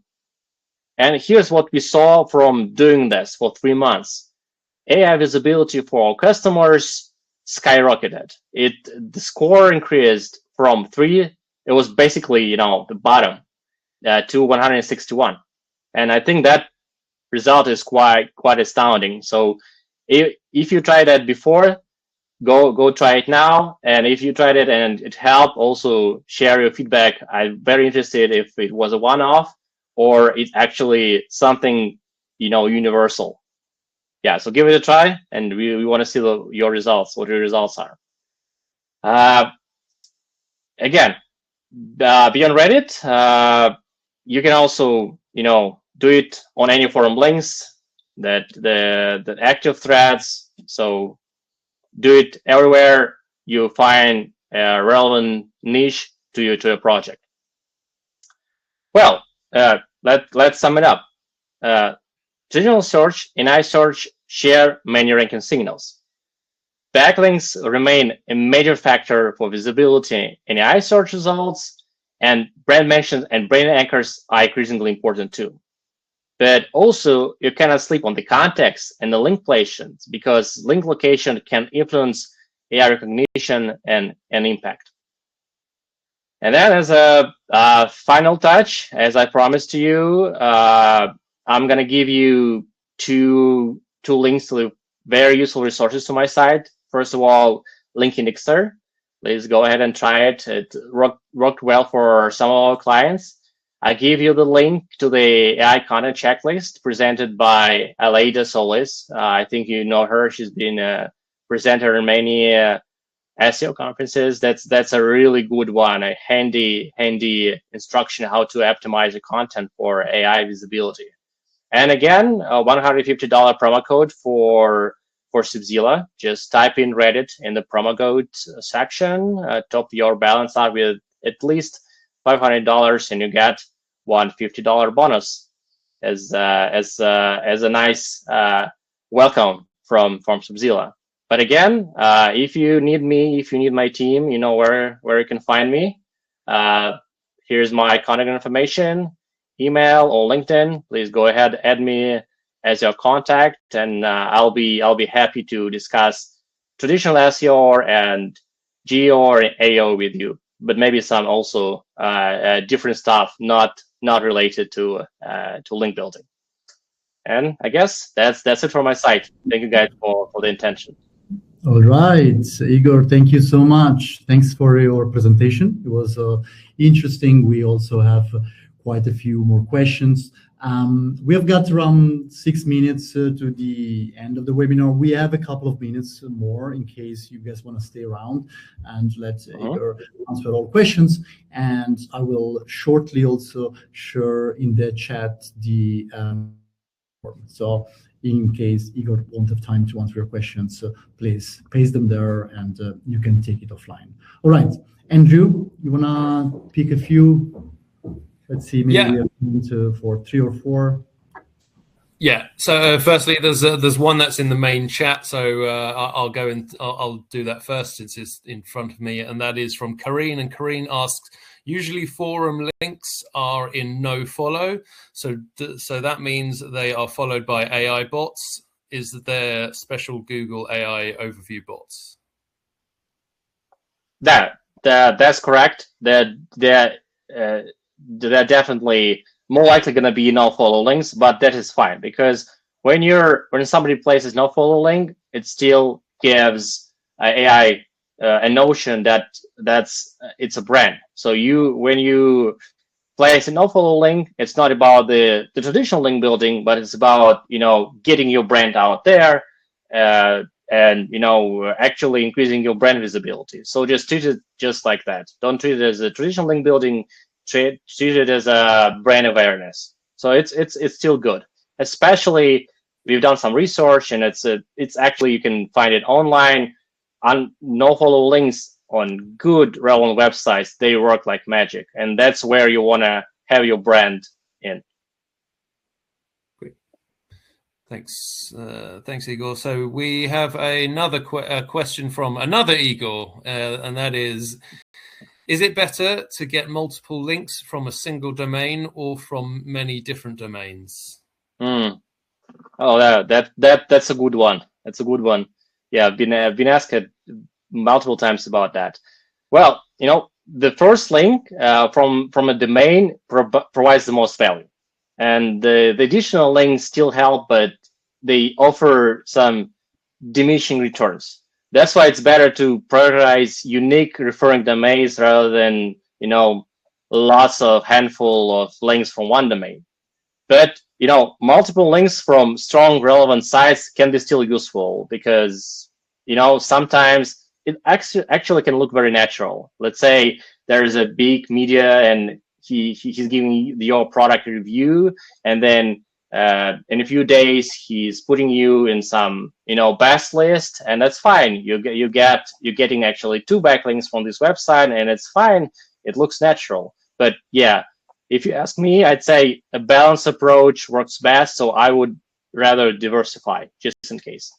And here's what we saw from doing this for 3 months. AI visibility for our customers skyrocketed. The score increased from 3, it was basically, the bottom, to 161. And I think that result is quite astounding. So if you tried that before, go try it now. And if you tried it and it helped, also share your feedback. I'm very interested if it was a one-off or it's actually something, universal. Yeah, so give it a try, and we want to see your results, what your results are. Again, beyond Reddit, you can also, do it on any forum links, that the active threads. So do it everywhere you find a relevant niche to your project. Well, let's sum it up. Traditional search and AI search share many ranking signals. Backlinks remain a major factor for visibility in AI search results, and brand mentions and brand anchors are increasingly important too. But also, you cannot sleep on the context and the link placements, because link location can influence AI recognition and impact. And then as a final touch, as I promised to you, I'm going to give you two links to very useful resources to my site. First of all, Link Indexer. Please go ahead and try it. It worked well for some of our clients. I give you the link to the AI content checklist presented by Aleida Solis. I think you know her. She's been a presenter in many SEO conferences. That's a really good one, a handy instruction how to optimize the content for AI visibility. And again, a $150 promo code for Subzilla. Just type in Reddit in the promo code section, top your balance out with at least $500, and you get $150 bonus as a nice welcome from Subzilla. But again, if you need me, if you need my team, you know where you can find me. Here's my contact information, email or LinkedIn. Please go ahead, add me as your contact, and I'll be happy to discuss traditional SEO and GEO or AO with you. But maybe some also different stuff, not related to link building. And I guess that's it for my site. Thank you guys for the attention. All right, Igor, thank you so much. Thanks for your presentation. It was interesting. We also have quite a few more questions. We have got around 6 minutes to the end of the webinar. We have a couple of minutes more in case you guys want to stay around and let Igor answer all questions. And I will shortly also share in the chat the so in case Igor won't have time to answer your questions, please paste them there and you can take it offline. All right, Andrew, you want to pick a few? Let's see, maybe we have time for 3 or 4. Yeah. So firstly, there's one that's in the main chat. So I'll go and I'll do that first since it's in front of me, and that is from Karine. And Karine asks, usually forum links are in no follow, so that means they are followed by AI bots. Is there special Google AI overview bots? That's correct. They're definitely more likely going to be no follow links, but that is fine because when somebody places no follow link, it still gives AI a notion that it's a brand. So when you place a no follow link, it's not about the traditional link building, but it's about getting your brand out there. And actually increasing your brand visibility. So just treat it just like that. Don't treat it as a traditional link building. Treat it as a brand awareness. So it's still good. Especially we've done some research, and it's actually, you can find it online. On no follow links on good relevant websites, they work like magic, and that's where you want to have your brand in. Thanks, Igor. So we have another question from another Igor, and that is it better to get multiple links from a single domain or from many different domains? Oh, that's a good one. That's a good one. Yeah, I've been asked multiple times about that. Well, the first link from a domain provides the most value. And the additional links still help, but they offer some diminishing returns. That's why it's better to prioritize unique referring domains rather than lots of handful of links from one domain. But multiple links from strong relevant sites can be still useful because sometimes it actually can look very natural. Let's say there's a big media and he's giving your product a review, and then in a few days he's putting you in some best list, and that's fine. You're getting actually 2 backlinks from this website, and it's fine. It looks natural. But yeah, if you ask me, I'd say a balanced approach works best. So I would rather diversify just in case.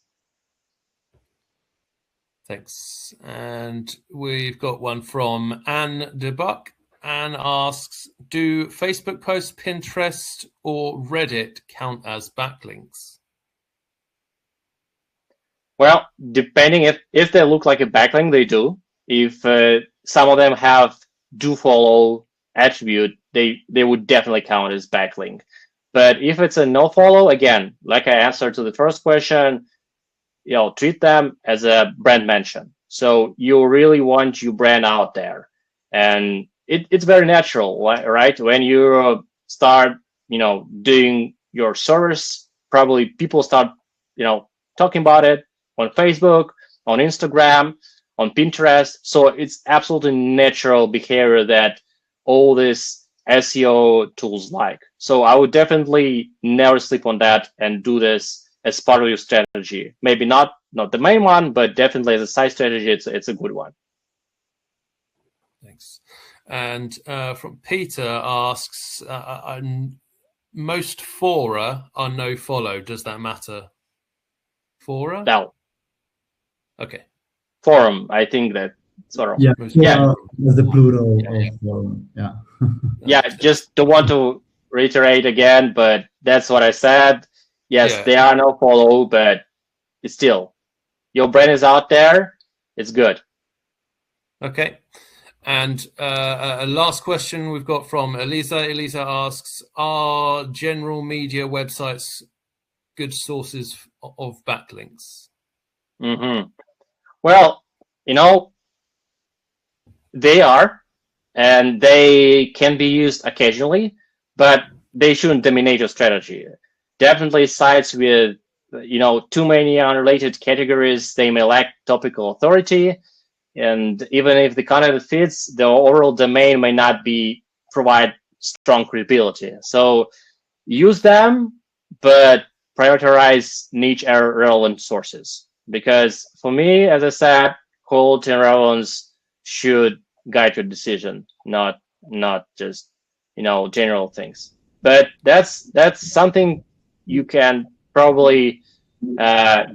Thanks. And we've got one from Anne DeBuck. Anne asks, do Facebook posts, Pinterest, or Reddit count as backlinks? Well, depending if they look like a backlink, they do. If some of them have do follow attribute, they would definitely count as backlink. But if it's a no follow, again, like I answered to the first question, treat them as a brand mention. So you really want your brand out there, and it's very natural, right? When you start, doing your service, probably people start, talking about it on Facebook, on Instagram, on Pinterest. So it's absolutely natural behavior that all these SEO tools like. So I would definitely never sleep on that and do this as part of your strategy. Maybe not the main one, but definitely as a side strategy, it's a good one. Thanks. And from Peter asks, most fora are no follow. Does that matter? Fora? No. Okay. Forum, I think that sort of. Yeah, that's the plural of forum. Yeah. Yeah, just don't want to reiterate again, but that's what I said. Yes, they are no follow, but it's still, your brand is out there. It's good. Okay. And a last question we've got from Elisa. Elisa asks, are general media websites good sources of backlinks? Mm-hmm. Well, they are, and they can be used occasionally, but they shouldn't dominate your strategy. Definitely sites with, too many unrelated categories, they may lack topical authority. And even if the content fits, the overall domain may not provide strong credibility. So use them, but prioritize niche relevant sources. Because for me, as I said, quality and relevance should guide your decision, not just general things. But that's something you can probably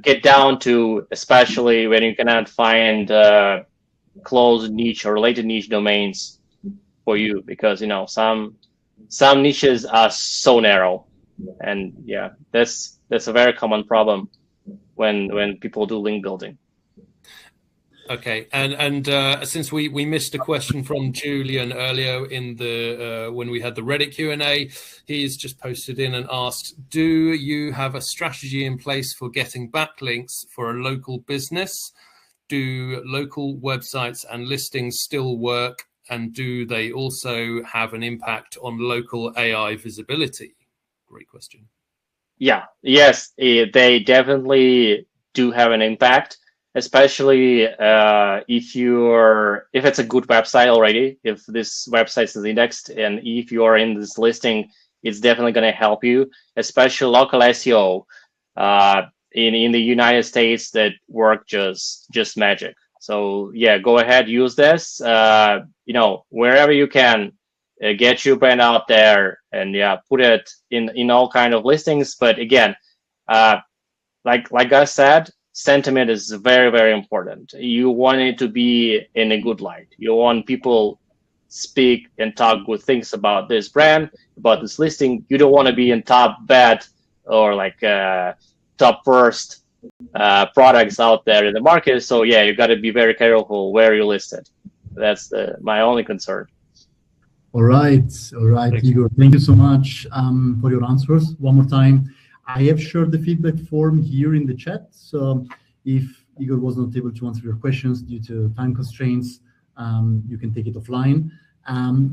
get down to, especially when you cannot find closed niche or related niche domains for you, because some niches are so narrow, and yeah, that's a very common problem when people do link building. Okay, and since we missed a question from Julian earlier in the when we had the Reddit Q&A, he's just posted in and asked, do you have a strategy in place for getting backlinks for a local business? Do local websites and listings still work, and do they also have an impact on local AI visibility? Great question. Yeah, yes, they definitely do have an impact, especially if it's a good website already, if this website is indexed, and if you are in this listing, it's definitely going to help you, especially local SEO in the United States that work just magic. So yeah, go ahead, use this, wherever you can, get your brand out there, and yeah, put it in all kind of listings. But again, like I said, sentiment is very, very important. You want it to be in a good light. You want people speak and talk good things about this brand, about this listing. You don't want to be in top bad or like top worst products out there in the market. So yeah, you got to be very careful where you list it. That's my only concern. All right, Igor. Thank you so much for your answers. One more time, I have shared the feedback form here in the chat. So if Igor was not able to answer your questions due to time constraints, you can take it offline.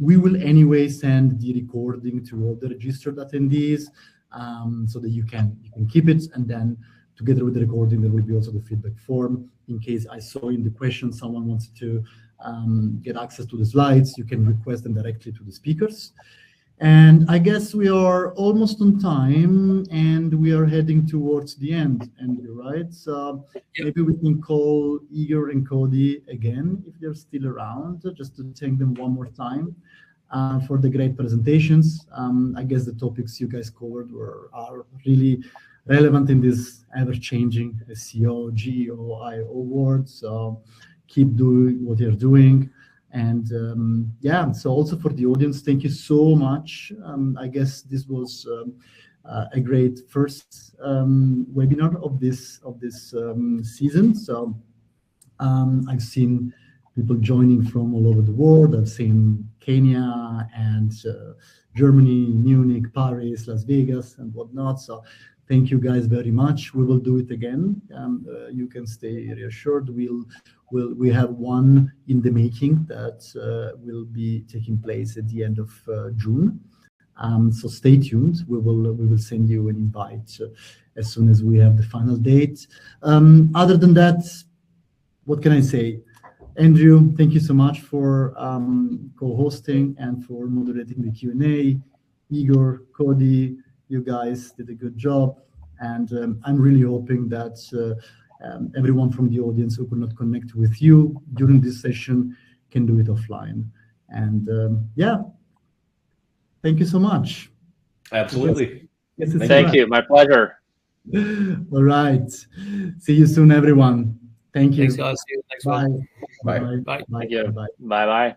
We will anyway send the recording to all the registered attendees so that you can keep it, and then together with the recording, there will be also the feedback form. In case I saw in the question someone wanted to get access to the slides, you can request them directly to the speakers. And I guess we are almost on time, and we are heading towards the end, Andrew, right? So maybe we can call Igor and Cody again, if they're still around, just to thank them one more time for the great presentations. I guess the topics you guys covered are really relevant in this ever-changing SEO, GEO, IO world. So keep doing what you're doing. And so also for the audience, thank you so much. I guess this was a great first webinar of this season. So I've seen people joining from all over the world. I've seen Kenya and Germany, Munich, Paris, Las Vegas, and whatnot. So thank you guys very much. We will do it again. You can stay reassured. We have one in the making that will be taking place at the end of June. So stay tuned. We will send you an invite as soon as we have the final date. Other than that, what can I say? Andrew, thank you so much for co-hosting and for moderating the Q&A. Igor, Cody, you guys did a good job, and I'm really hoping that everyone from the audience who could not connect with you during this session can do it offline. And thank you so much. Absolutely. Thank you. My pleasure. All right. See you soon, everyone. Thank you. Thanks, guys. See you next one. Bye. Bye. Thank you. Bye-bye.